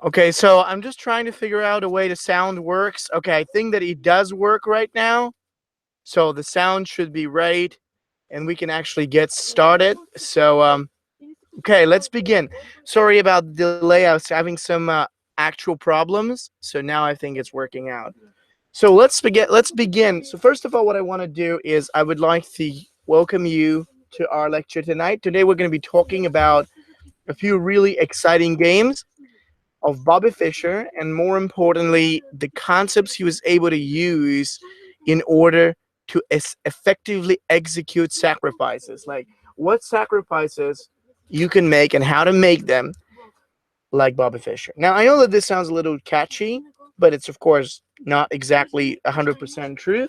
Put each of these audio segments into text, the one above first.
Okay, so I'm just trying to figure out a way the sound works. Okay, I think that it does work right now. So the sound should be right, and we can actually get started. So, okay, let's begin. Sorry about the delay. I was having some actual problems. So now I think it's working out. So let's begin. Let's begin. So first of all, what I want to do is I would like to welcome you to our lecture tonight. Today we're going to be talking about a few really exciting games of Bobby Fischer, and more importantly, the concepts he was able to use in order to effectively execute sacrifices. Like what sacrifices you can make and how to make them like Bobby Fischer. Now, I know that this sounds a little catchy, but it's, of course, not exactly 100% true.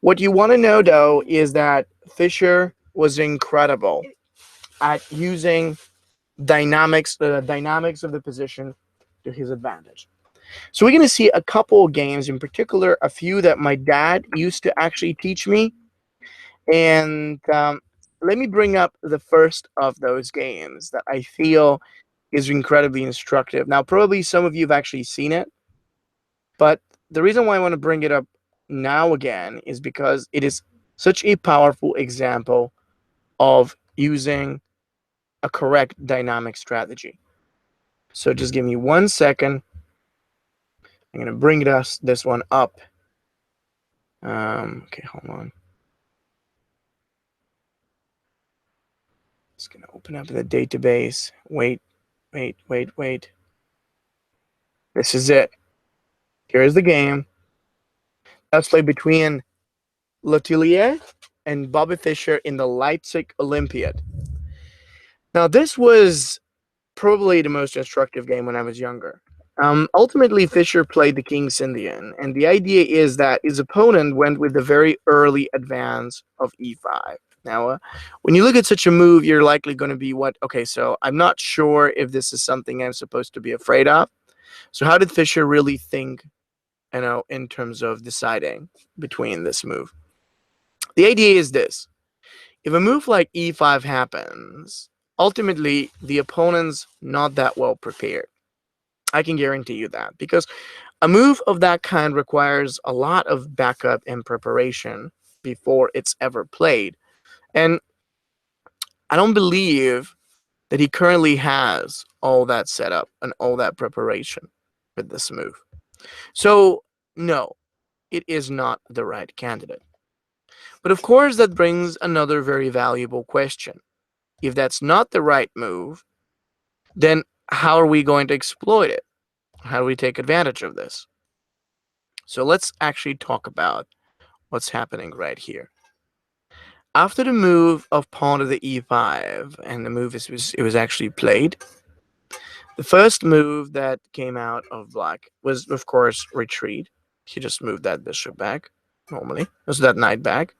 What you want to know, though, is that Fischer was incredible at using the dynamics of the position to his advantage. So we're going to see a couple of games, in particular, a few that my dad used to actually teach me. And let me bring up the first of those games that I feel is incredibly instructive. Now, probably some of you have actually seen it, but the reason why I want to bring it up now again is because it is such a powerful example of using a correct dynamic strategy. So just give me 1 second. I'm going to bring this one up. Okay, hold on. It's going to open up the database. Wait. This is it. Here's the game. Let's play between Letelier and Bobby Fischer in the Leipzig Olympiad. Now, this was probably the most instructive game when I was younger. Ultimately, Fischer played the King's Indian, and the idea is that his opponent went with the very early advance of e5. Now, when you look at such a move, you're likely going to be okay, so I'm not sure if this is something I'm supposed to be afraid of. So how did Fischer really think, in terms of deciding between this move? The idea is this. If a move like e5 happens, ultimately, the opponent's not that well prepared. I can guarantee you that, because a move of that kind requires a lot of backup and preparation before it's ever played. And I don't believe that he currently has all that set up and all that preparation with this move. So, no, it is not the right candidate. But of course, that brings another very valuable question. If that's not the right move, then how are we going to exploit it? How do we take advantage of this? So let's actually talk about what's happening right here. After the move of pawn to the e5, and the move was actually played, the first move that came out of black was, of course, retreat. He just moved that bishop back, normally. So that knight back.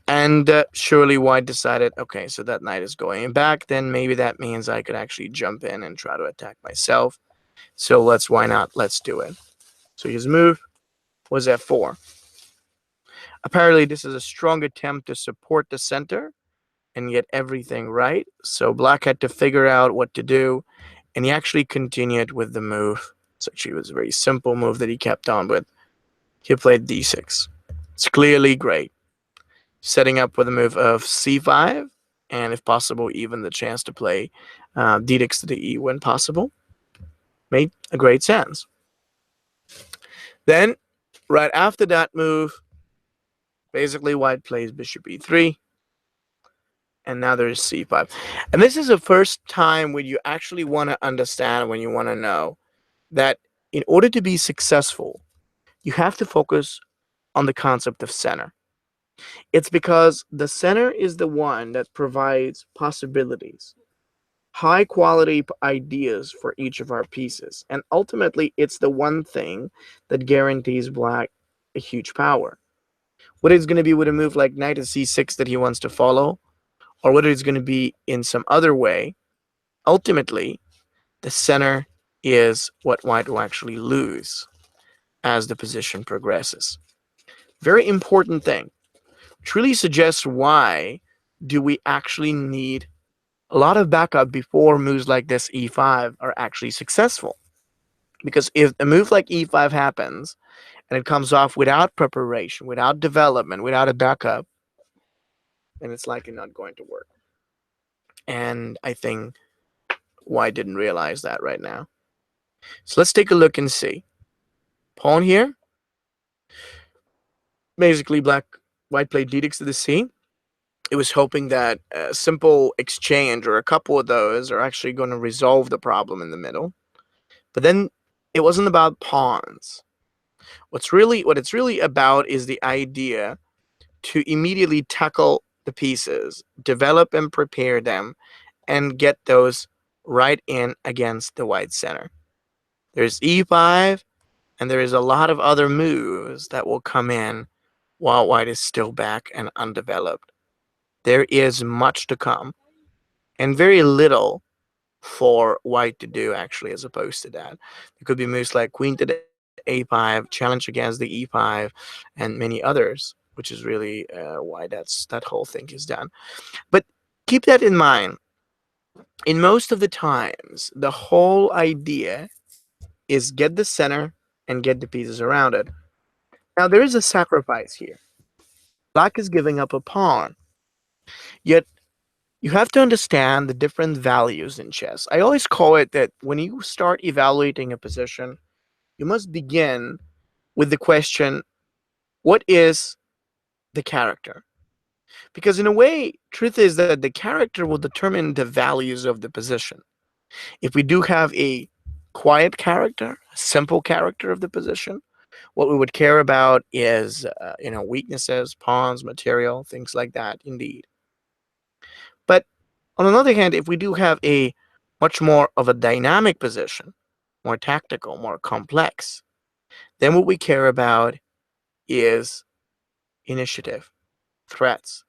And surely white decided, okay, so that knight is going back, then maybe that means I could actually jump in and try to attack myself. So why not? Let's do it. So his move was f4. Apparently, this is a strong attempt to support the center and get everything right. So black had to figure out what to do, and he actually continued with the move. So actually, it was a very simple move that he kept on with. He played d6. It's clearly great. Setting up with a move of c5, and if possible, even the chance to play d6 to the e when possible. Made a great sense. Then, right after that move, basically white plays bishop e3, and now there's c5. And this is the first time when you actually want to understand, when you want to know that in order to be successful, you have to focus on the concept of center. It's because the center is the one that provides possibilities, high quality ideas for each of our pieces. And ultimately, it's the one thing that guarantees black a huge power. Whether it's going to be with a move like knight to c6 that he wants to follow, or whether it's going to be in some other way, ultimately, the center is what white will actually lose as the position progresses. Very important thing. which really suggests why do we actually need a lot of backup before moves like this e5 are actually successful. Because if a move like e5 happens and it comes off without preparation, without development, without a backup, then it's likely not going to work. And I think White didn't realize that right now. So let's take a look and see. Pawn here. Basically, White played d6 to the c. It was hoping that a simple exchange or a couple of those are actually going to resolve the problem in the middle. But then it wasn't about pawns. What it's really about is the idea to immediately tackle the pieces, develop and prepare them, and get those right in against the white center. There's e5, and there is a lot of other moves that will come in while white is still back and undeveloped. There is much to come, and very little for white to do, actually, as opposed to that. There could be moves like queen to the a5, challenge against the e5, and many others, which is really why that whole thing is done. But keep that in mind. In most of the times, the whole idea is get the center and get the pieces around it. Now, there is a sacrifice here. Black is giving up a pawn. Yet, you have to understand the different values in chess. I always call it that when you start evaluating a position, you must begin with the question, what is the character? Because in a way, truth is that the character will determine the values of the position. If we do have a quiet character, a simple character of the position, what we would care about is, weaknesses, pawns, material, things like that, indeed. But on the other hand, if we do have a much more of a dynamic position, more tactical, more complex, then what we care about is initiative, threats.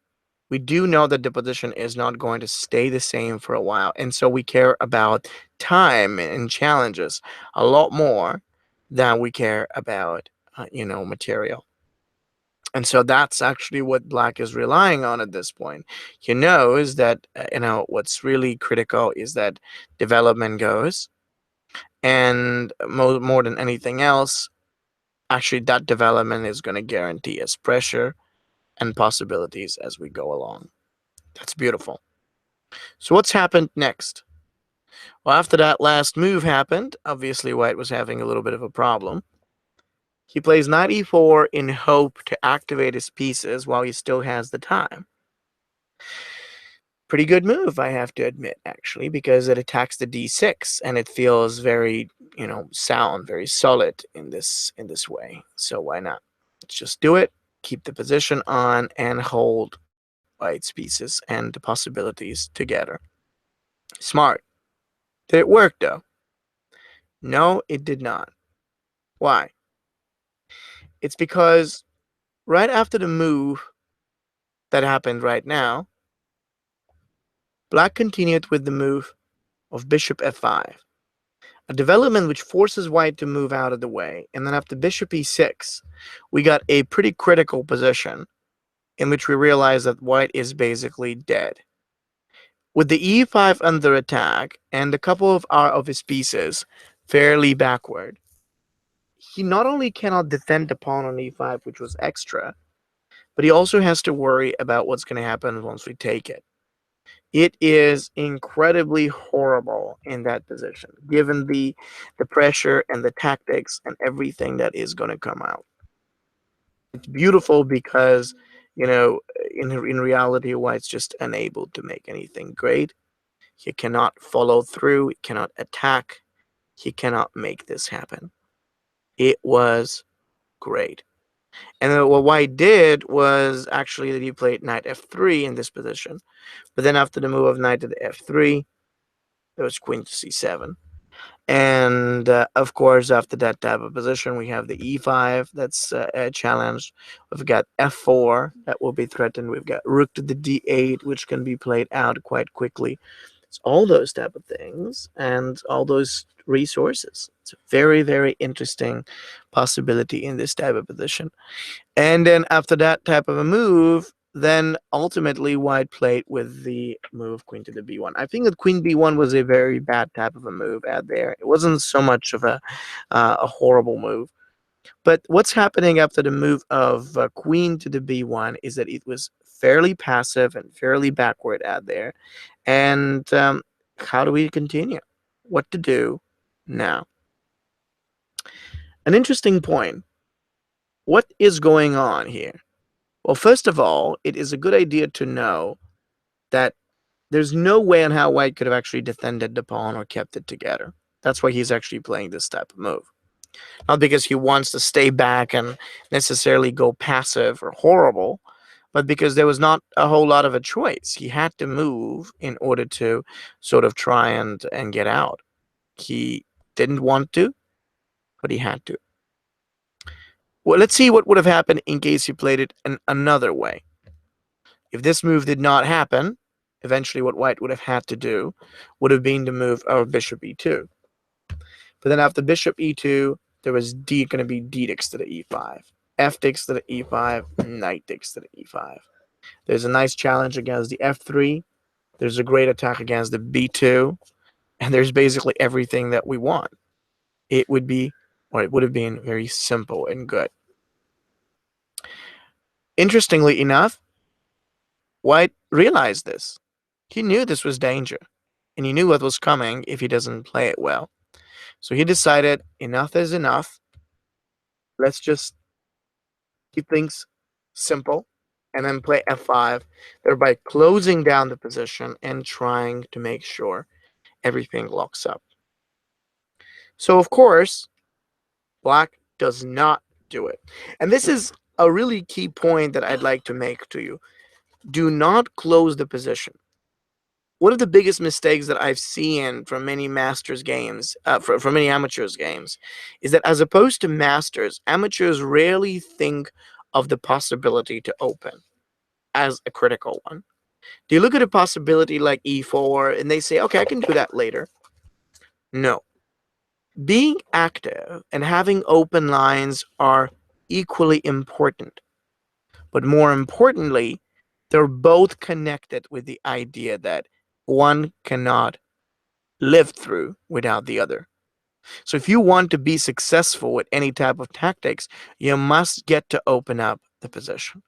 We do know that the position is not going to stay the same for a while, and so we care about time and challenges a lot more than we care about, material. And so that's actually what Black is relying on at this point. He knows that, what's really critical is that development goes, and more than anything else, actually that development is going to guarantee us pressure and possibilities as we go along. That's beautiful. So what's happened next? Well, after that last move happened, obviously White was having a little bit of a problem. He plays knight e4 in hope to activate his pieces while he still has the time. Pretty good move, I have to admit, actually, because it attacks the d6 and it feels very, sound, very solid in this way. So why not? Let's just do it, keep the position on, and hold White's pieces and the possibilities together. Smart. Did it work, though? No, it did not. Why? It's because right after the move that happened right now, Black continued with the move of bishop f5, a development which forces White to move out of the way. And then after bishop e6, we got a pretty critical position in which we realize that White is basically dead. With the e5 under attack and a couple of his pieces fairly backward, he not only cannot defend the pawn on e5, which was extra, but he also has to worry about what's going to happen once we take it. It is incredibly horrible in that position, given the pressure and the tactics and everything that is going to come out. It's beautiful because, in reality, White's just unable to make anything great. He cannot follow through. He cannot attack. He cannot make this happen. It was great. And then what White did was actually that he played knight f3 in this position. But then after the move of knight to the f3, there was queen to c7. And of course, after that type of position, we have the e5 that's challenged. We've got f4 that will be threatened. We've got rook to the d8, which can be played out quite quickly. It's all those type of things and all those resources. It's a very, very interesting possibility in this type of position. And then after that type of a move, then ultimately white played with the move queen to the b1. I think that queen b1 was a very bad type of a move out there. It wasn't so much of a horrible move. But what's happening after the move of queen to the b1 is that it was fairly passive and fairly backward out there. And how do we continue? What to do now? An interesting point. What is going on here? Well, first of all, it is a good idea to know that there's no way on how white could have actually defended the pawn or kept it together. That's why he's actually playing this type of move. Not because he wants to stay back and necessarily go passive or horrible, but because there was not a whole lot of a choice. He had to move in order to sort of try and get out. He didn't want to, but he had to. Well, let's see what would have happened in case he played it in another way. If this move did not happen, eventually what white would have had to do would have been to move our bishop e2. But then after bishop e2, there was going to be d takes to the e5, f takes to the e5, knight takes to the e5. There's a nice challenge against the f3. There's a great attack against the b2. And there's basically everything that we want. It would be, or it would have been, very simple and good. Interestingly enough, white realized this. He knew this was danger, and he knew what was coming if he doesn't play it well. So he decided enough is enough. Let's just keep things simple and then play f5, thereby closing down the position and trying to make sure everything locks up. So, of course, black does not do it. And this is a really key point that I'd like to make to you. Do not close the position. One of the biggest mistakes that I've seen from many masters games, from many amateurs games, is that as opposed to masters, amateurs rarely think of the possibility to open as a critical one. Do you look at a possibility like e4 and they say, okay, I can do that later? No. Being active and having open lines are equally important. But more importantly, they're both connected with the idea that one cannot live through without the other. So if you want to be successful with any type of tactics, you must get to open up the position.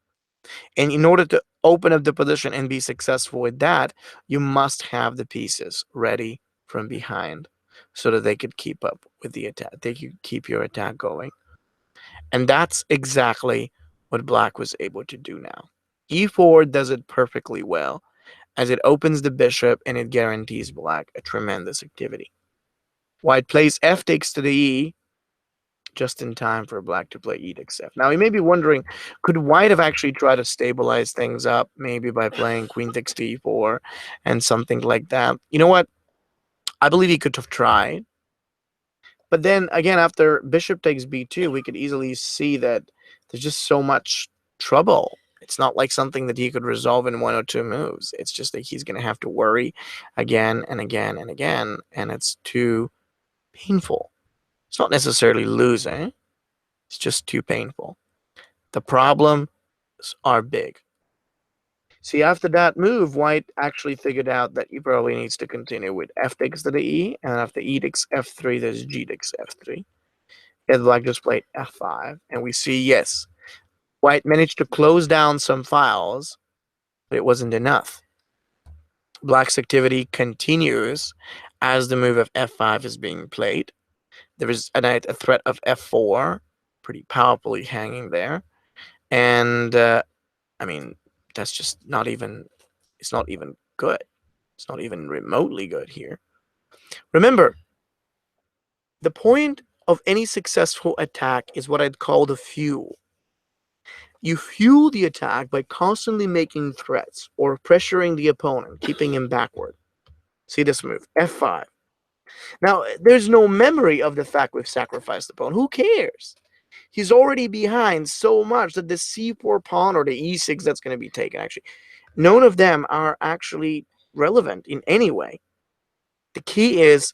And in order to open up the position and be successful with that, you must have the pieces ready from behind so that they could keep up with the attack. They could keep your attack going. And that's exactly what black was able to do now. e4 does it perfectly well, as it opens the bishop and it guarantees black a tremendous activity. White plays f takes to the e, just in time for black to play e takes f. Now, you may be wondering, could white have actually tried to stabilize things up, maybe by playing queen takes to e4 and something like that? You know what? I believe he could have tried. But then, again, after bishop takes b2, we could easily see that there's just so much trouble. It's not like something that he could resolve in one or two moves. It's just that he's going to have to worry again and again and again, and it's too painful. It's not necessarily losing. It's just too painful. The problems are big. See, after that move, white actually figured out that he probably needs to continue with f takes to the e, and after e takes f3, there's g takes f3. And black just played f5, and we see, yes, white managed to close down some files, but it wasn't enough. Black's activity continues as the move of f5 is being played. There is a threat of f4, pretty powerfully hanging there. And, I mean, that's just not even, it's not even good. It's not even remotely good here. Remember, the point of any successful attack is what I'd call the fuel. You fuel the attack by constantly making threats or pressuring the opponent, keeping him backward. See this move, f5. Now, there's no memory of the fact we've sacrificed the pawn. Who cares? He's already behind so much that the c4 pawn or the e6 that's going to be taken, actually, none of them are actually relevant in any way. The key is,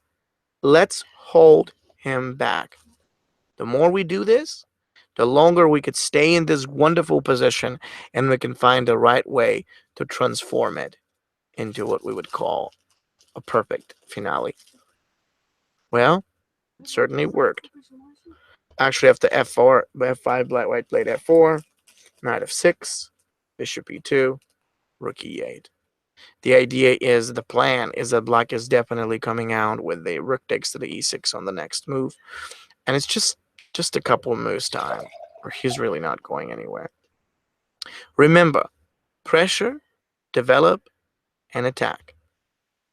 let's hold him back. The more we do this, the longer we could stay in this wonderful position, and we can find the right way to transform it into what we would call a perfect finale. Well, it certainly worked. Actually, after f4, f5, white played f4, knight f6, bishop e2, rook e8. The idea is, the plan is that black is definitely coming out with the rook takes to the e6 on the next move, and it's just a couple of moves time, or he's really not going anywhere. Remember, pressure, develop, and attack.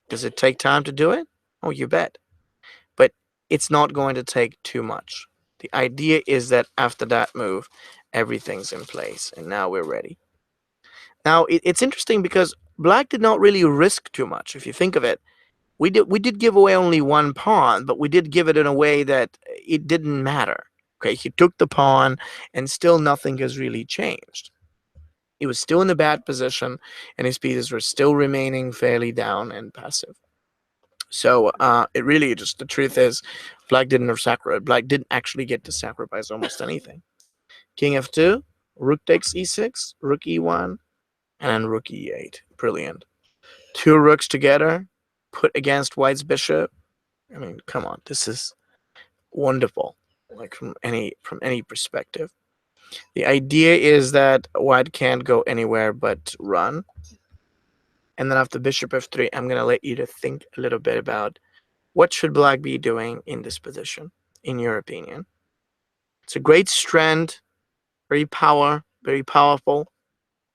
Does it take time to do it? Oh, you bet. But it's not going to take too much. The idea is that after that move, everything's in place, and now we're ready. Now, it's interesting because black did not really risk too much. If you think of it, we did give away only one pawn, but we did give it in a way that it didn't matter. Okay, he took the pawn, and still nothing has really changed. He was still in a bad position, and his pieces were still remaining fairly down and passive. So it really just, the truth is, black didn't actually get to sacrifice almost anything. King f2, rook takes e6, rook e1, and then rook e8. Brilliant. Two rooks together, put against white's bishop. I mean, come on, this is wonderful. Like from any perspective. The idea is that white can't go anywhere but run. And then after bishop f3, I'm going to let you to think a little bit about what should black be doing in this position, in your opinion. It's a great strand, very powerful.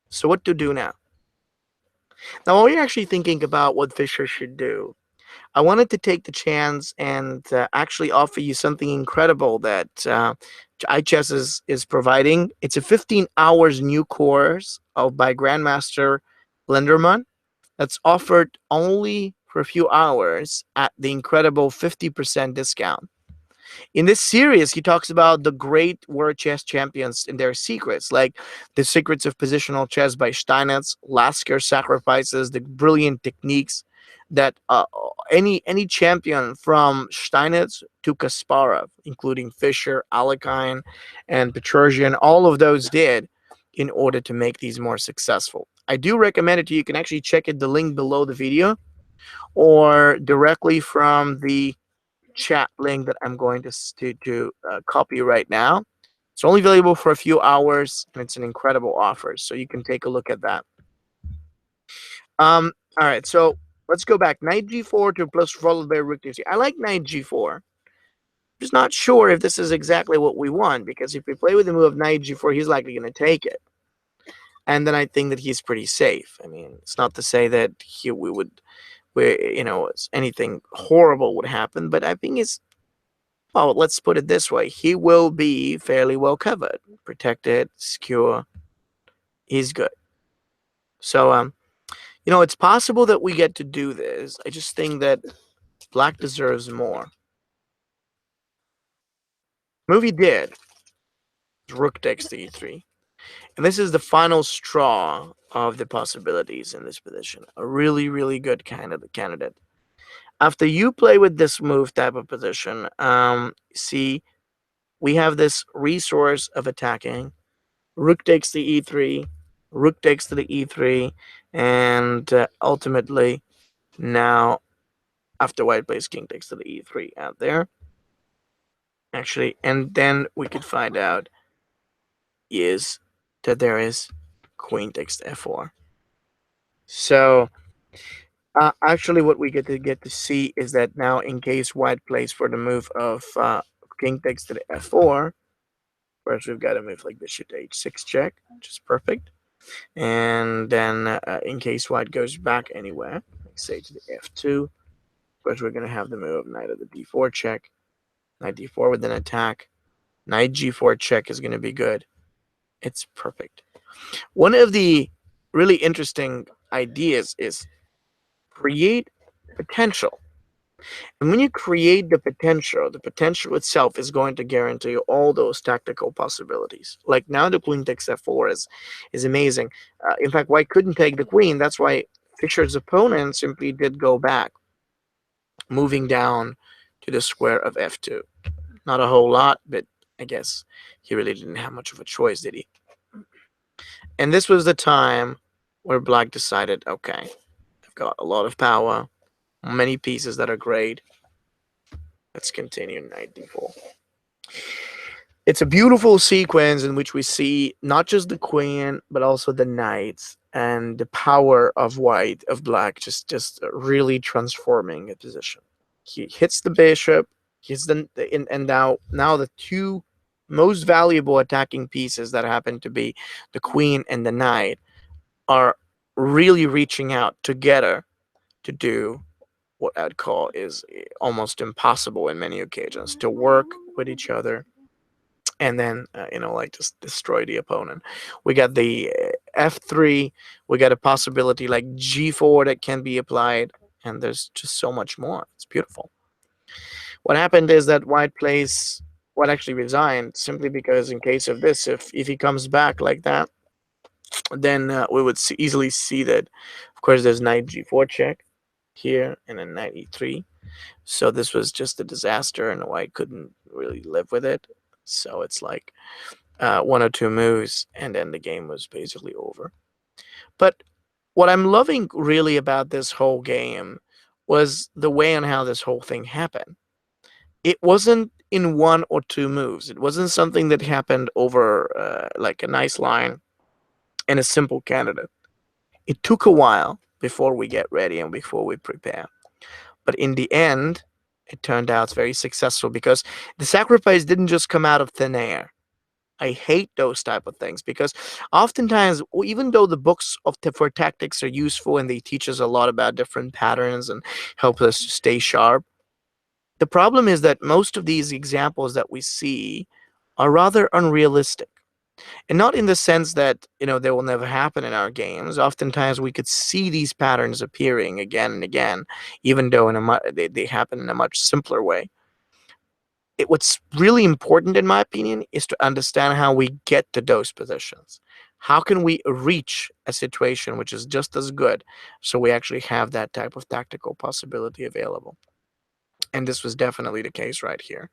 So what to do now? Now, while you're actually thinking about what Fischer should do, I wanted to take the chance and actually offer you something incredible that iChess is providing. It's a 15 hours new course by Grandmaster Lenderman that's offered only for a few hours at the incredible 50% discount. In this series, he talks about the great world chess champions and their secrets, like the secrets of positional chess by Steinitz, Lasker sacrifices, the brilliant techniques that any champion from Steinitz to Kasparov, including Fischer, Alekhine, and Petrosian, all of those did in order to make these more successful. I do recommend it to you. You can actually check it, the link below the video, or directly from the chat link that I'm going to copy right now. It's only available for a few hours, and it's an incredible offer, so you can take a look at that. All right, so let's go back. Knight g4 to plus followed by rook d3. I like knight g4. I'm just not sure if this is exactly what we want, because if we play with the move of knight g4, he's likely going to take it. And then I think that he's pretty safe. I mean, it's not to say that anything horrible would happen, but I think it's, well, let's put it this way. He will be fairly well covered, protected, secure. He's good. So, it's possible that we get to do this. I just think that black deserves more. Movie did. Rook takes to e3. And this is the final straw of the possibilities in this position. A really, really good candidate. After you play with this move type of position, see, we have this resource of attacking. Rook takes the e3, rook takes to the e3, and ultimately, now, after white plays king takes to the e3 out there. Actually, and then we could find out is that there is queen takes to f4. So, actually, what we get to see is that now, in case white plays for the move of king takes to the f4, first we've got a move like bishop to h6 check, which is perfect. And then in case white goes back anywhere, like say to the f2, first we're going to have the move knight of the d4 check, knight d4 with an attack, knight g4 check is going to be good. It's perfect. One of the really interesting ideas is create potential. And when you create the potential itself is going to guarantee you all those tactical possibilities. Like now the queen takes f4 is amazing. In fact, white couldn't take the queen. That's why Fischer's opponent simply did go back, moving down to the square of f2. Not a whole lot, but I guess he really didn't have much of a choice, did he? And this was the time where black decided, okay, I've got a lot of power, many pieces that are great. Let's continue knight d4. It's a beautiful sequence in which we see not just the queen, but also the knights and the power of white, of black, just really transforming a position. He hits the bishop, hits and now the two most valuable attacking pieces that happen to be the queen and the knight are really reaching out together to do what I'd call is almost impossible in many occasions, to work with each other and then like just destroy the opponent. We got the f3, we got a possibility like g4 that can be applied, and there's just so much more. It's beautiful. What happened is that white actually resigned simply because in case of this, if he comes back like that, then we would easily see that, of course, there's knight g4 check here and then knight e3. So this was just a disaster, and white couldn't really live with it. So it's like one or two moves, and then the game was basically over. But what I'm loving really about this whole game was the way on how this whole thing happened. It wasn't in one or two moves. It wasn't something that happened over like a nice line and a simple candidate. It took a while before we get ready and before we prepare. But in the end, it turned out very successful because the sacrifice didn't just come out of thin air. I hate those type of things because oftentimes, even though the books for tactics are useful and they teach us a lot about different patterns and help us to stay sharp, the problem is that most of these examples that we see are rather unrealistic. And not in the sense that, they will never happen in our games. Oftentimes we could see these patterns appearing again and again, even though they happen in a much simpler way. What's really important, in my opinion, is to understand how we get to those positions. How can we reach a situation which is just as good so we actually have that type of tactical possibility available? And this was definitely the case right here.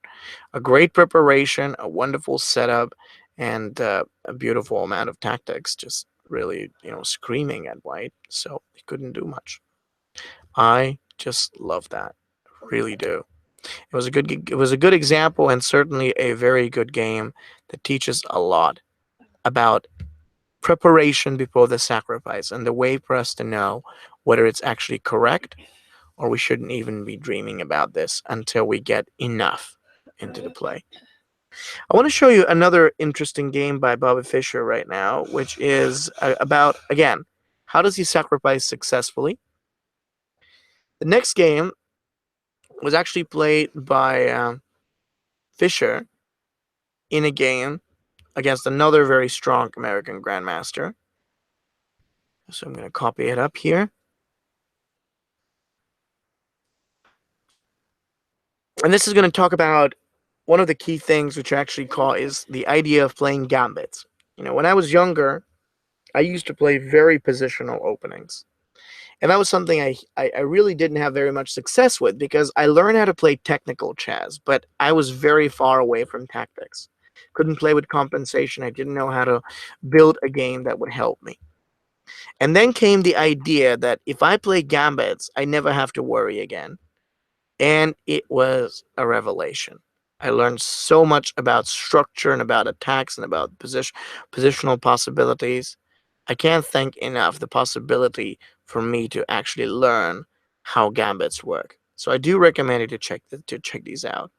A great preparation, a wonderful setup, and a beautiful amount of tactics, just really, screaming at white. So he couldn't do much. I just love that. Really do. It was a good example and certainly a very good game that teaches a lot about preparation before the sacrifice and the way for us to know whether it's actually correct or we shouldn't even be dreaming about this until we get enough into the play. I want to show you another interesting game by Bobby Fischer right now, which is about, again, how does he sacrifice successfully? The next game was actually played by Fischer in a game against another very strong American grandmaster. So I'm going to copy it up here. And this is going to talk about one of the key things which I actually call is the idea of playing gambits. When I was younger, I used to play very positional openings. And that was something I really didn't have very much success with because I learned how to play technical chess, but I was very far away from tactics. Couldn't play with compensation. I didn't know how to build a game that would help me. And then came the idea that if I play gambits, I never have to worry again. And it was a revelation. I learned so much about structure and about attacks and about positional possibilities. I can't thank enough the possibility for me to actually learn how gambits work. So I do recommend you to check these out.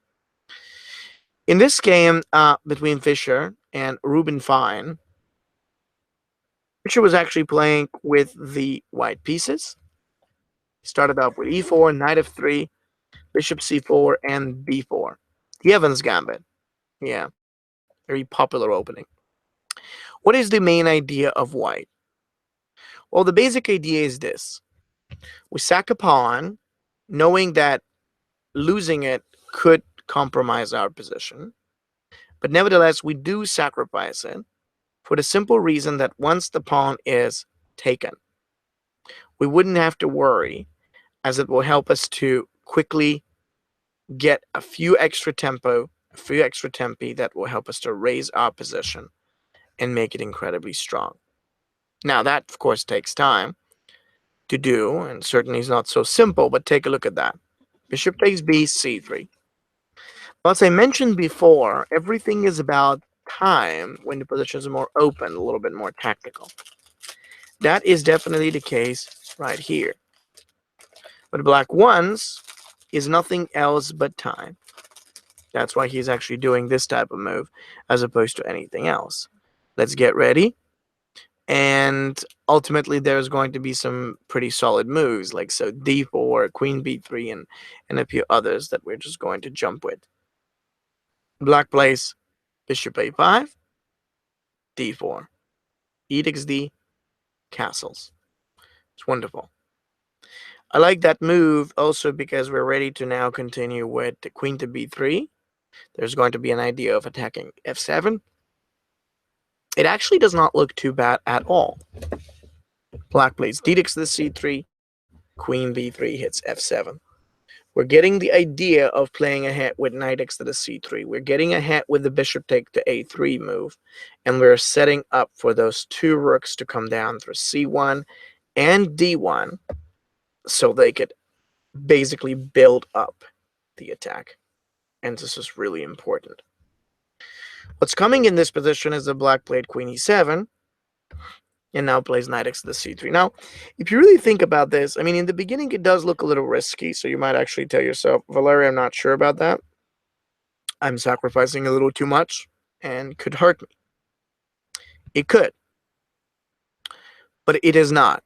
In this game between Fischer and Ruben Fine, Fischer was actually playing with the white pieces. He started off with e4, knight f3, bishop c4, and b4. The Evans Gambit. Yeah, very popular opening. What is the main idea of white? Well, the basic idea is this. We sack a pawn, knowing that losing it could compromise our position. But nevertheless, we do sacrifice it for the simple reason that once the pawn is taken, we wouldn't have to worry, as it will help us to quickly get a few extra tempo a few extra tempi that will help us to raise our position and make it incredibly strong. Now that, of course, takes time to do, and certainly is not so simple, but take a look at that. Bishop takes b, c3. As I mentioned before, everything is about time when the positions are more open, a little bit more tactical. That is definitely the case right here. But black wants is nothing else but time. That's why he's actually doing this type of move as opposed to anything else. Let's get ready. And ultimately, there's going to be some pretty solid moves, like so d4, queen b3, and a few others that we're just going to jump with. Black plays bishop a5, d4, e takes d, castles. It's wonderful. I like that move also because we're ready to now continue with the queen to b3. There's going to be an idea of attacking f7. It actually does not look too bad at all. Black plays d takes the c3, queen b3 hits f7. We're getting the idea of playing ahead with knight takes to the c3. We're getting ahead with the bishop take to a3 move, and we're setting up for those two rooks to come down through c1 and d1 so they could basically build up the attack. And this is really important. What's coming in this position is the black played queen e7, and now plays knight takes to the c3. Now, if you really think about this, I mean, in the beginning, it does look a little risky, so you might actually tell yourself, Valeri, I'm not sure about that. I'm sacrificing a little too much and could hurt me. It could, but it is not.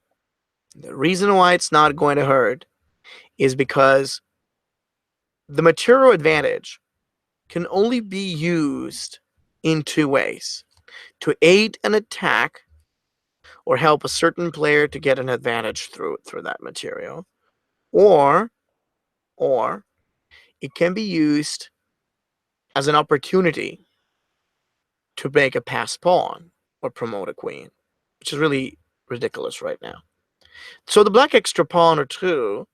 The reason why it's not going to hurt is because the material advantage can only be used in two ways: to aid an attack or help a certain player to get an advantage through that material, or it can be used as an opportunity to make a pass pawn or promote a queen, which is really ridiculous right now. So the black extra pawn or two,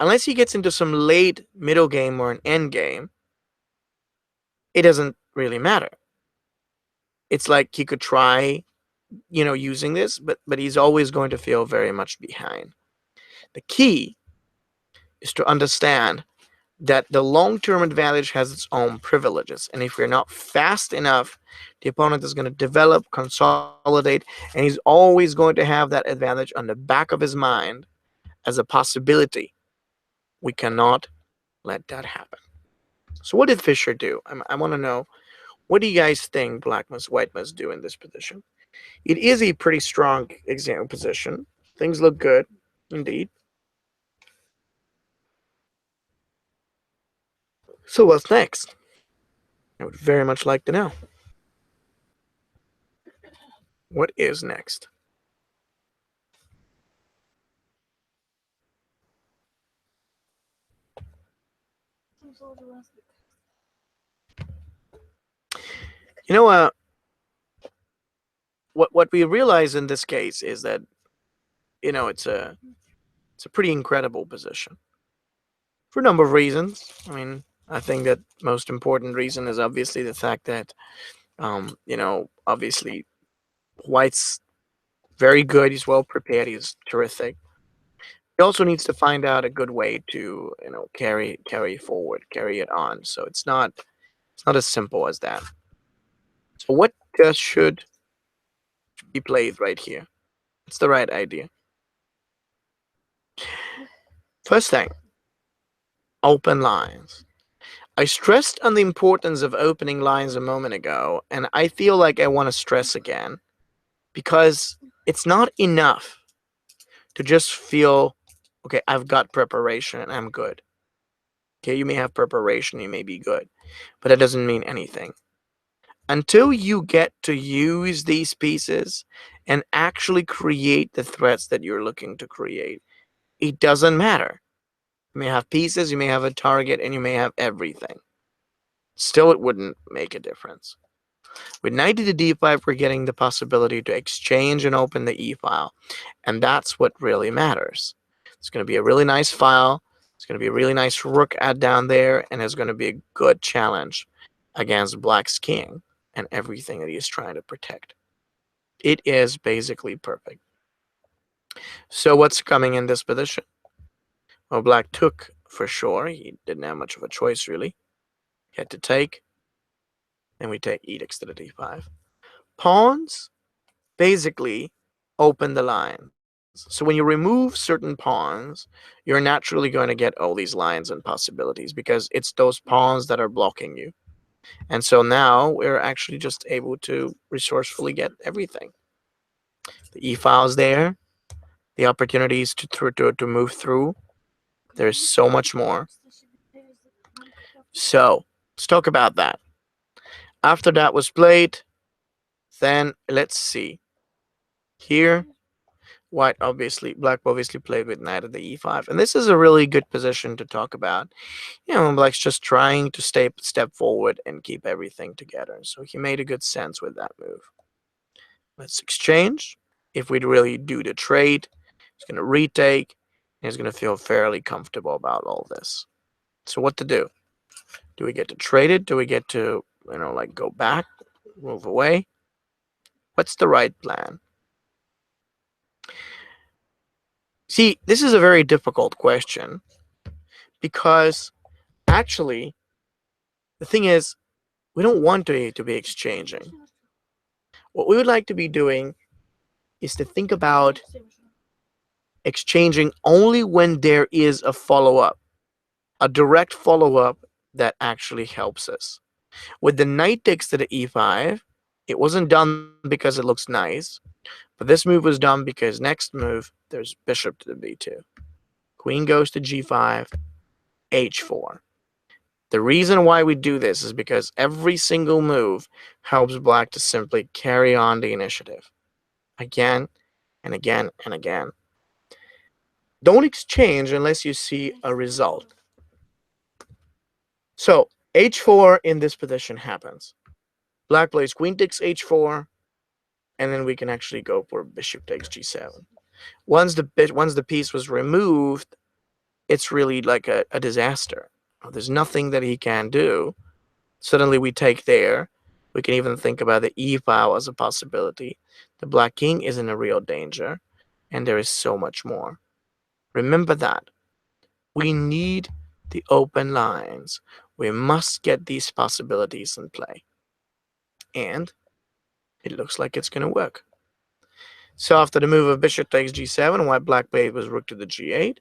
unless he gets into some late middle game or an end game, it doesn't really matter. It's like he could try, using this, but he's always going to feel very much behind. The key is to understand that the long-term advantage has its own privileges, and if you're not fast enough, the opponent is going to develop, consolidate, and he's always going to have that advantage on the back of his mind as a possibility. We cannot let that happen. So what did Fischer do? I want to know, what do you guys think white must do in this position? It is a pretty strong example position. Things look good, indeed. So what's next? I would very much like to know. What is next? What we realize in this case is that it's a pretty incredible position for a number of reasons. I mean, I think that most important reason is obviously the fact that obviously White's very good. He's well prepared. He's terrific. He also needs to find out a good way to carry forward, carry it on. So it's not as simple as that. So what should be played right here? It's the right idea. First thing, open lines. I stressed on the importance of opening lines a moment ago, and I feel like I want to stress again, because it's not enough to just feel, okay, I've got preparation and I'm good. Okay, you may have preparation, you may be good, but that doesn't mean anything. Until you get to use these pieces and actually create the threats that you're looking to create, it doesn't matter. You may have pieces, you may have a target, and you may have everything. Still, it wouldn't make a difference. With knight to d5, we're getting the possibility to exchange and open the e-file, and that's what really matters. It's going to be a really nice file. It's going to be a really nice rook add down there, and it's going to be a good challenge against black's king and everything that he is trying to protect. It is basically perfect. So what's coming in this position? Well, black took for sure. He didn't have much of a choice, really. He had to take, and we take edicts to the d5. Pawns basically open the lines. So when you remove certain pawns, you're naturally going to get all these lines and possibilities because it's those pawns that are blocking you. And so now we're actually just able to resourcefully get everything. The e-file is there, the opportunities to move through. There's so much more. So let's talk about that. After that was played, then let's see. Here, black obviously played with knight at the e5, and this is a really good position to talk about. Black's just trying to step forward and keep everything together. So he made a good sense with that move. Let's exchange. If we really do the trade, he's going to retake, and he's going to feel fairly comfortable about all this. So what to do? Do we get to trade it? Do we get to, go back, move away? What's the right plan? See, this is a very difficult question because actually, the thing is, we don't want to be exchanging. What we would like to be doing is to think about exchanging only when there is a follow-up, a direct follow-up that actually helps us. With the knight takes to the e5, it wasn't done because it looks nice, but this move was done because next move, there's bishop to the b2. Queen goes to g5, h4. The reason why we do this is because every single move helps black to simply carry on the initiative. Again and again and again. Don't exchange unless you see a result. So h4 in this position happens. Black plays queen takes h4, and then we can actually go for bishop takes g7. Once the piece was removed, it's really like a disaster. There's nothing that he can do. Suddenly we take there. We can even think about the e-file as a possibility. The black king is in a real danger, and there is so much more. Remember that. We need the open lines. We must get these possibilities in play. And it looks like it's going to work. So after the move of bishop takes g7, white black played was rook to the g8.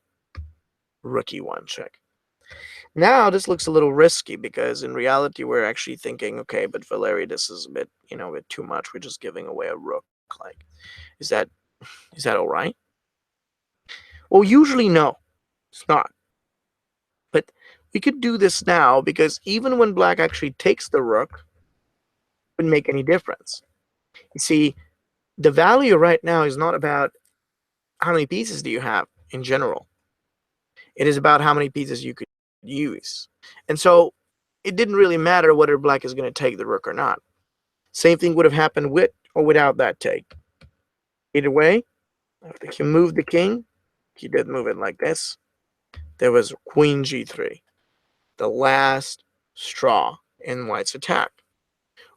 Rook e1 check. Now this looks a little risky because in reality we're actually thinking, okay, but Valeri, this is a bit too much. We're just giving away a rook. Like, is that all right? Well, usually no, it's not. But we could do this now because even when black actually takes the rook, it wouldn't make any difference. You see, the value right now is not about how many pieces do you have in general. It is about how many pieces you could use. And so it didn't really matter whether black is going to take the rook or not. Same thing would have happened with or without that take. Either way, after he moved the king, he did move it like this. There was queen g3, the last straw in white's attack.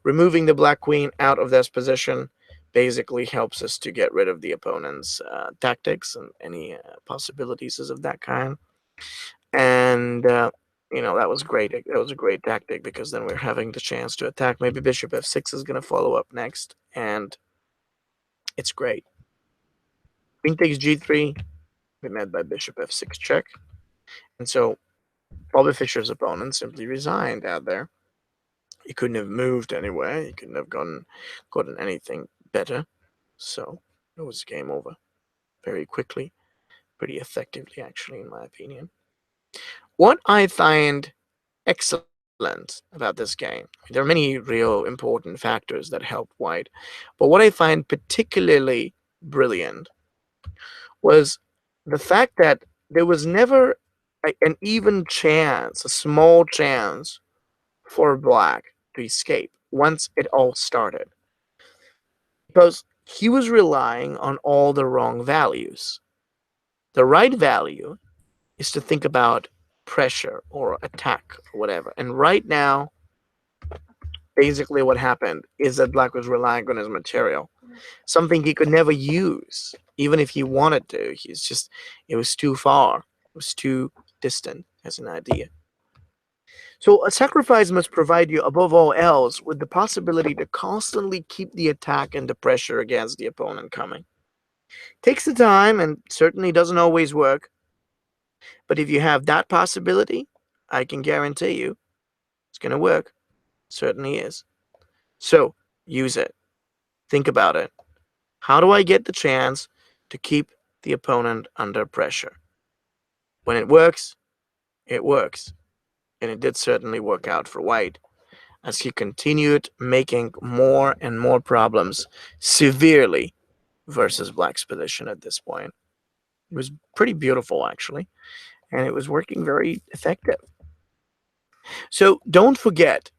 Removing the black queen out of this position basically helps us to get rid of the opponent's tactics and any possibilities of that kind. And that was great. It was a great tactic because then we're having the chance to attack. Maybe bishop f6 is going to follow up next, and it's great. Queen takes g3, we met by bishop f6 check. And so Bobby Fischer's opponent simply resigned out there. He couldn't have moved anywhere. He couldn't have gotten anything better. So it was game over very quickly, pretty effectively, actually, in my opinion. What I find excellent about this game, there are many real important factors that help white, but what I find particularly brilliant was the fact that there was never an even chance, a small chance for black to escape once it all started, because he was relying on all the wrong values. The right value is to think about pressure or attack or whatever. And right now, Basically, what happened is that black was relying on his material, something he could never use, even if he wanted to. It was too far, it was too distant as an idea. So, a sacrifice must provide you, above all else, with the possibility to constantly keep the attack and the pressure against the opponent coming. Takes the time and certainly doesn't always work, but if you have that possibility, I can guarantee you it's going to work. Certainly is. So, use it. Think about it. How do I get the chance to keep the opponent under pressure? When it works, it works. And it did certainly work out for White, as he continued making more and more problems severely versus Black's position at this point. It was pretty beautiful, actually, and it was working very effective. So don't forget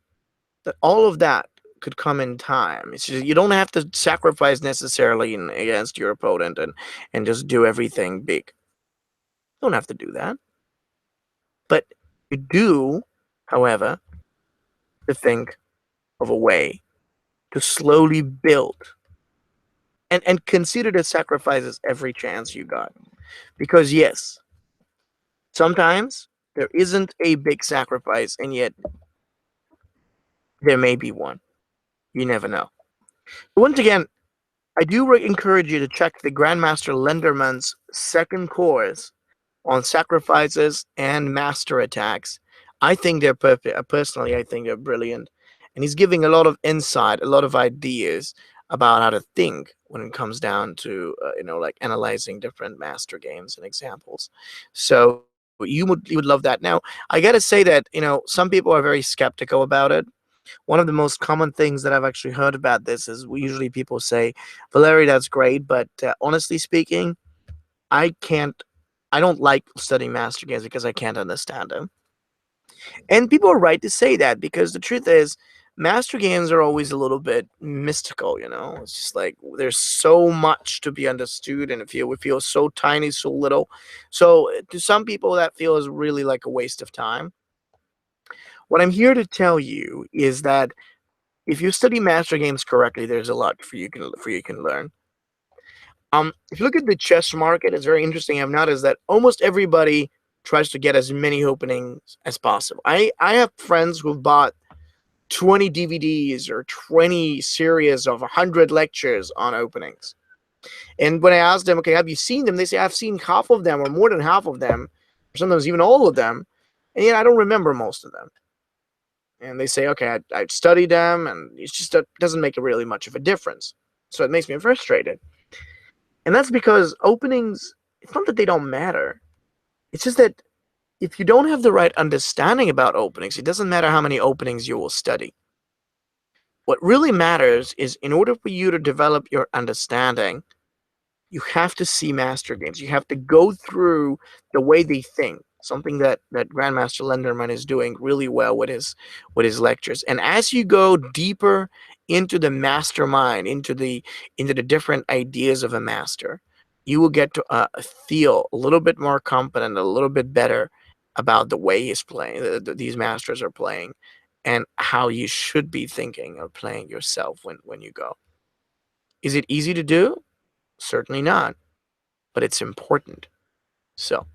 that all of that could come in time. It's just, you don't have to sacrifice necessarily against your opponent and just do everything big. You don't have to do that. But you do, however, to think of a way to slowly build and consider the sacrifices every chance you got. Because yes, sometimes there isn't a big sacrifice, and yet there may be one. You never know. Once again, I do encourage you to check the Grandmaster Lenderman's second course on sacrifices and master attacks. I think they're perfect. Personally, I think they're brilliant. And he's giving a lot of insight, a lot of ideas about how to think when it comes down to, like analyzing different master games and examples. So you would love that. Now, I got to say that, some people are very skeptical about it. One of the most common things that I've actually heard about this is usually people say, Valeri, that's great, but honestly speaking, I can't, I don't like studying master games because I can't understand them. And people are right to say that, because the truth is, master games are always a little bit mystical. It's just like there's so much to be understood, and we feel so tiny, so little. So to some people, that feels really like a waste of time. What I'm here to tell you is that if you study master games correctly, there's a lot for you can learn. If you look at the chess market, it's very interesting. I've noticed that almost everybody tries to get as many openings as possible. I have friends who've bought 20 DVDs or 20 series of 100 lectures on openings. And when I ask them, okay, have you seen them? They say, I've seen half of them or more than half of them, or sometimes even all of them. And yet I don't remember most of them. And they say, okay, I studied them, and it's just doesn't make really much of a difference. So it makes me frustrated. And that's because openings, it's not that they don't matter. It's just that if you don't have the right understanding about openings, it doesn't matter how many openings you will study. What really matters is, in order for you to develop your understanding, you have to see master games. You have to go through the way they think. Something that Grandmaster Lenderman is doing really well with his lectures. And as you go deeper into the mastermind, into the different ideas of a master, you will get to feel a little bit more confident, a little bit better about the way he's playing. These masters are playing, and how you should be thinking or playing yourself when you go. Is it easy to do? Certainly not, but it's important. So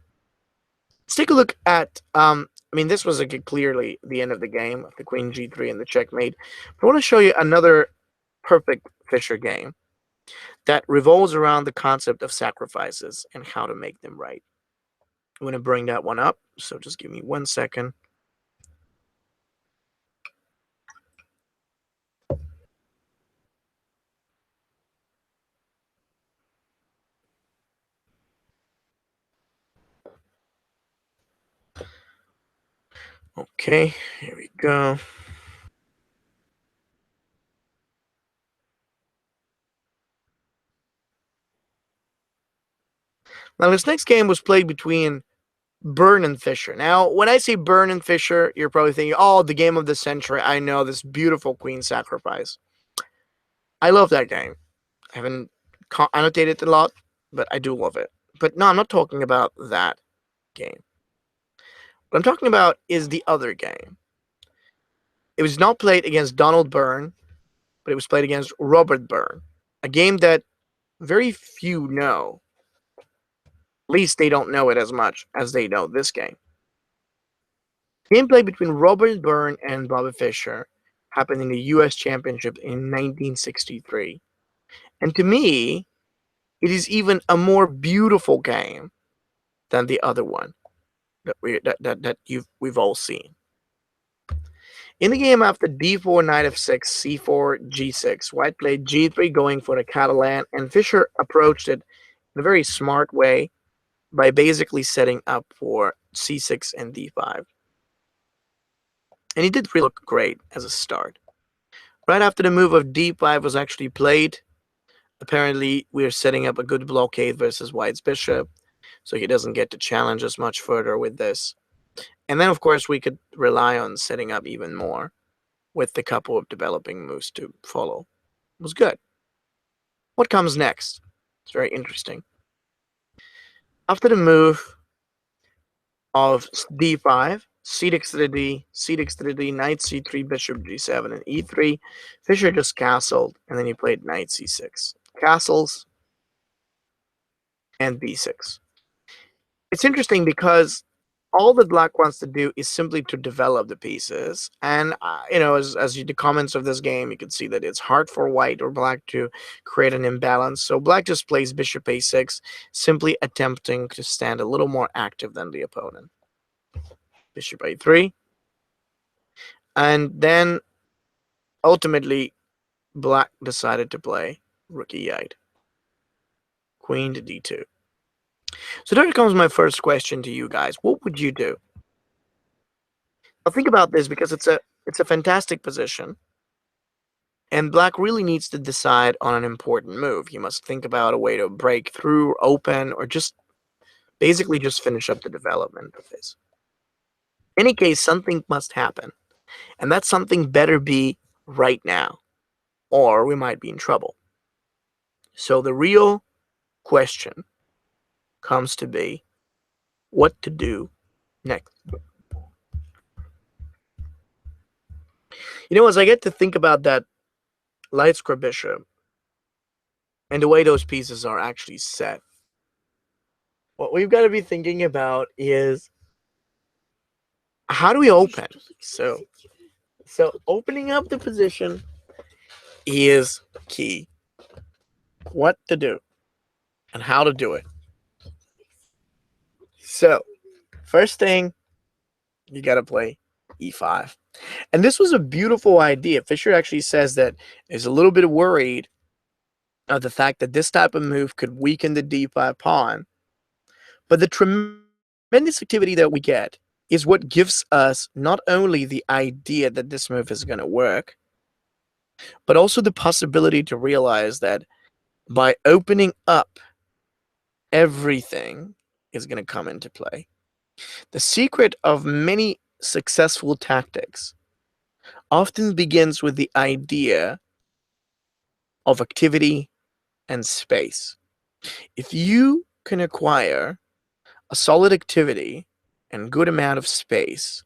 let's take a look at. I mean, this was clearly the end of the game, the Queen G3 and the checkmate. But I want to show you another perfect Fischer game that revolves around the concept of sacrifices and how to make them right. I'm going to bring that one up, so just give me 1 second. Okay, here we go. Now, this next game was played between Byrne and Fischer. Now, when I say Byrne and Fischer, you're probably thinking, oh, the game of the century. I know, this beautiful Queen sacrifice. I love that game. I haven't annotated it a lot, but I do love it. But no, I'm not talking about that game. What I'm talking about is the other game. It was not played against Donald Byrne, but it was played against Robert Byrne, a game that very few know. At least they don't know it as much as they know this game. Gameplay between Robert Byrne and Bobby Fischer happened in the US Championship in 1963. And to me, it is even a more beautiful game than the other one we've all seen. In the game after d4, knight f6, c4, g6, white played g3 going for the Catalan, and Fischer approached it in a very smart way by basically setting up for c6 and d5. And he did really look great as a start. Right after the move of d5 was actually played, apparently we are setting up a good blockade versus white's bishop, so he doesn't get to challenge us much further with this. And then, of course, we could rely on setting up even more with the couple of developing moves to follow. It was good. What comes next? It's very interesting. After the move of d5, c6 to the d, c6 to the d, knight c3, bishop g7, and e3, Fischer just castled, and then he played knight c6. Castles and b6. It's interesting because all that black wants to do is simply to develop the pieces. And, as the comments of this game, you can see that it's hard for white or black to create an imbalance. So black just plays bishop a6, simply attempting to stand a little more active than the opponent. Bishop a3. And then, ultimately, black decided to play rook e8. Queen to d2. So there comes my first question to you guys. What would you do? Now think about this, because it's a fantastic position. And black really needs to decide on an important move. He must think about a way to break through, open, or just basically just finish up the development of this. In any case, something must happen. And that something better be right now, or we might be in trouble. So the real question comes to be what to do next. As I get to think about that light square bishop and the way those pieces are actually set, what we've got to be thinking about is, how do we open? So opening up the position is key. What to do and how to do it. So first thing, you got to play e5. And this was a beautiful idea. Fischer actually says that he's a little bit worried of the fact that this type of move could weaken the d5 pawn. But the tremendous activity that we get is what gives us not only the idea that this move is going to work, but also the possibility to realize that by opening up, everything is going to come into play. The secret of many successful tactics often begins with the idea of activity and space. If you can acquire a solid activity and good amount of space,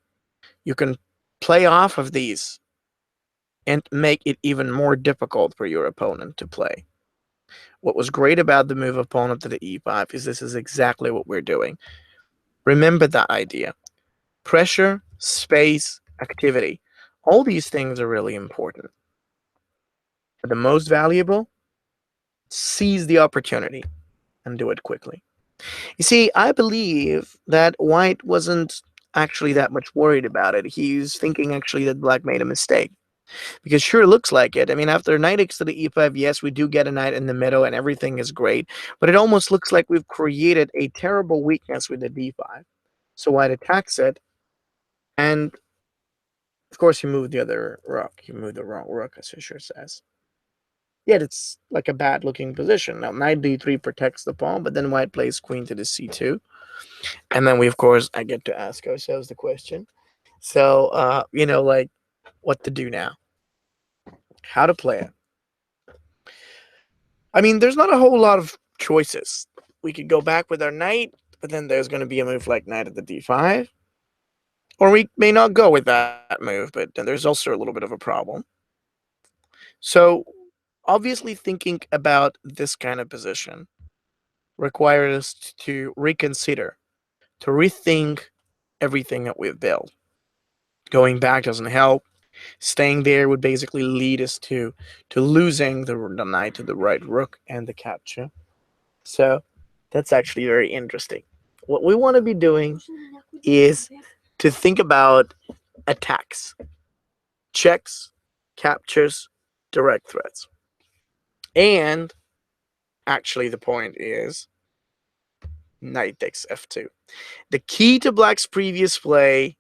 you can play off of these and make it even more difficult for your opponent to play. What was great about the move of pawn up to the e5 is this is exactly what we're doing. Remember that idea. Pressure, space, activity. All these things are really important. But the most valuable, seize the opportunity and do it quickly. You see, I believe that white wasn't actually that much worried about it. He's thinking actually that black made a mistake. Because sure looks like it. I mean, after knight x to the e5, yes, we do get a knight in the middle and everything is great. But it almost looks like we've created a terrible weakness with the d5. So white attacks it. And, of course, you move the other rook. You move the wrong rook, as Fischer says. Yet it's like a bad-looking position. Now, knight d3 protects the pawn, but then white plays queen to the c2. And then we, of course, I get to ask ourselves the question. So, what to do now? How to play it? I mean, there's not a whole lot of choices. We could go back with our knight, but then there's going to be a move like knight at the d5. Or we may not go with that move, but then there's also a little bit of a problem. So obviously thinking about this kind of position requires us to reconsider, to rethink everything that we've built. Going back doesn't help. Staying there would basically lead us to losing the knight to the right rook and the capture. So that's actually very interesting. What we want to be doing is to think about attacks, checks, captures, direct threats. And actually the point is knight takes f2. The key to black's previous play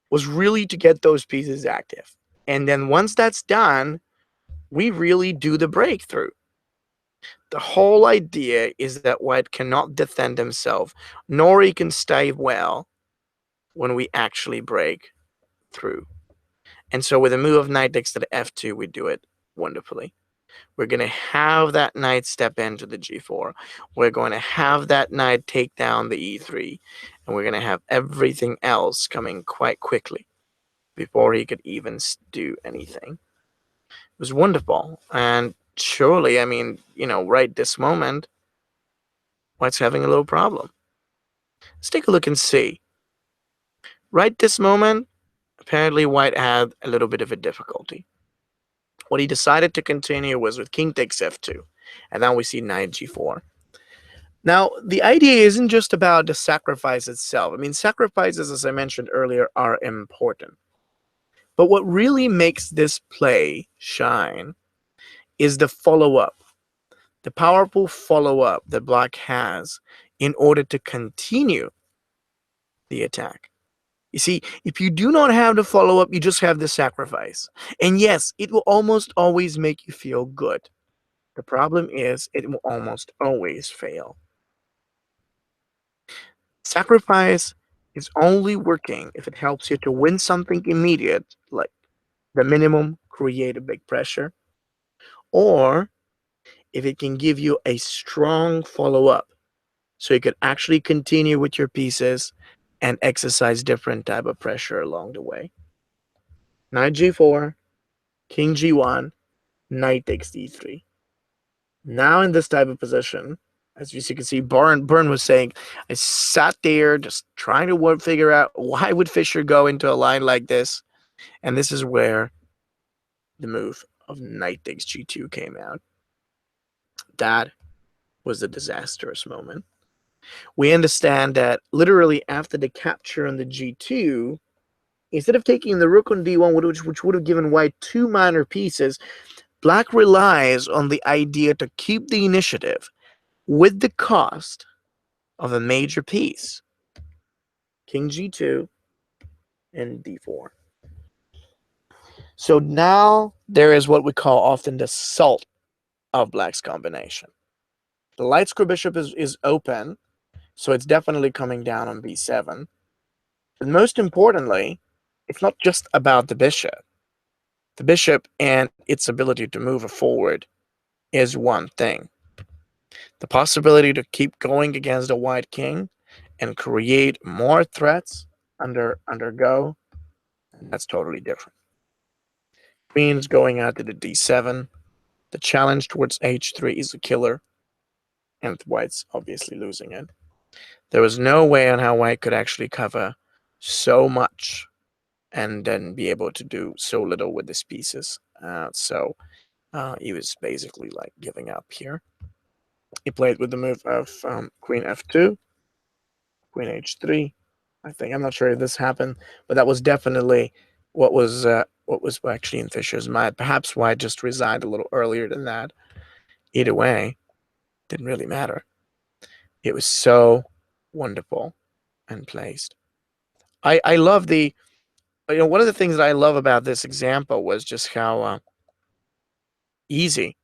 was really to get those pieces active. And then once that's done, we really do the breakthrough. The whole idea is that white cannot defend himself, nor he can stay well when we actually break through. And so with a move of knight takes to the f2, we do it wonderfully. We're going to have that knight step into the g4. We're going to have that knight take down the e3. And we're going to have everything else coming quite quickly before he could even do anything. It was wonderful. And surely, I mean, right this moment, white's having a little problem. Let's take a look and see. Right this moment, apparently white had a little bit of a difficulty. What he decided to continue was with king takes f2. And now we see knight g4. Now, the idea isn't just about the sacrifice itself. I mean, sacrifices, as I mentioned earlier, are important. But what really makes this play shine is the follow-up, the powerful follow-up that black has in order to continue the attack. You see, if you do not have the follow-up, you just have the sacrifice. And yes, it will almost always make you feel good. The problem is it will almost always fail. Sacrifice is only working if it helps you to win something immediate, like the minimum, create a big pressure, or if it can give you a strong follow-up, so you could actually continue with your pieces and exercise different type of pressure along the way. Knight g4, king g1, knight takes d3. Now in this type of position, as you can see, Byrne was saying, I sat there just trying to figure out why would Fischer go into a line like this, and this is where the move of knight takes g2 came out. That was a disastrous moment. We understand that literally after the capture on the g2, instead of taking the rook on d1, which would have given white two minor pieces, black relies on the idea to keep the initiative with the cost of a major piece. King g2 and d4. So now there is what we call often the salt of black's combination. The light square bishop is open, so it's definitely coming down on b7. But most importantly, it's not just about the bishop. The bishop and its ability to move forward is one thing. The possibility to keep going against a white king and create more threats undergo, that's totally different. Queen's going out to the d7. The challenge towards h3 is a killer, and white's obviously losing it. There was no way on how white could actually cover so much and then be able to do so little with his pieces. So he was basically like giving up here. He played with the move of queen f2, queen h3. I think, I'm not sure if this happened, but that was definitely what was actually in Fischer's mind. Perhaps white just resigned a little earlier than that. Either way, didn't really matter. It was so wonderful and placed. I love the, one of the things that I love about this example was just how easy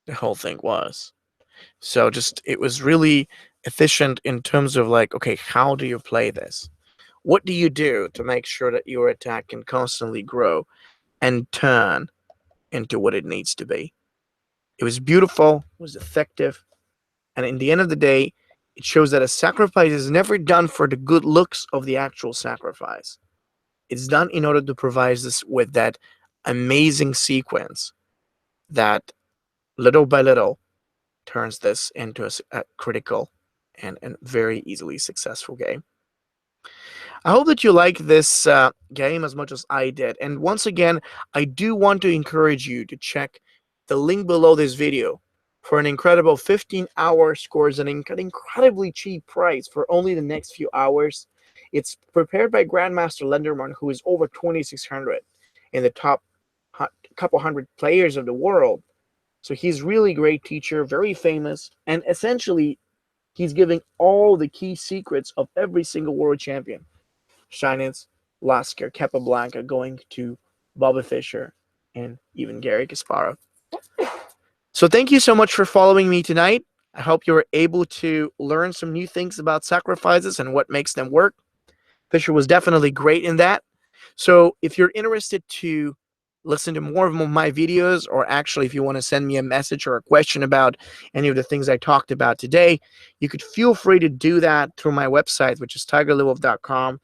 the whole thing was. So just, it was really efficient in terms of like, okay, how do you play this? What do you do to make sure that your attack can constantly grow and turn into what it needs to be? It was beautiful, it was effective, and in the end of the day, it shows that a sacrifice is never done for the good looks of the actual sacrifice. It's done in order to provide us with that amazing sequence that little by little turns this into a critical and very easily successful game. I hope that you like this game as much as I did. And once again, I do want to encourage you to check the link below this video for an incredible 15-hour scores at an incredibly cheap price for only the next few hours. It's prepared by Grandmaster Lenderman, who is over 2,600 in the top couple hundred players of the world. So he's really great teacher, very famous, and essentially he's giving all the key secrets of every single world champion. Steinitz, Lasker, Capablanca, going to Bobby Fischer, and even Gary Kasparov. So thank you so much for following me tonight. I hope you were able to learn some new things about sacrifices and what makes them work. Fischer was definitely great in that. So if you're interested to listen to more of my videos, or actually if you want to send me a message or a question about any of the things I talked about today, you could feel free to do that through my website, which is tigerlilov.com,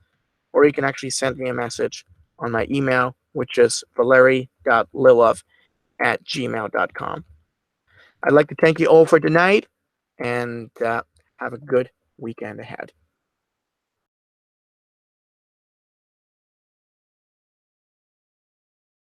or you can actually send me a message on my email, which is valeri.lilov@gmail.com. I'd like to thank you all for tonight, and have a good weekend ahead.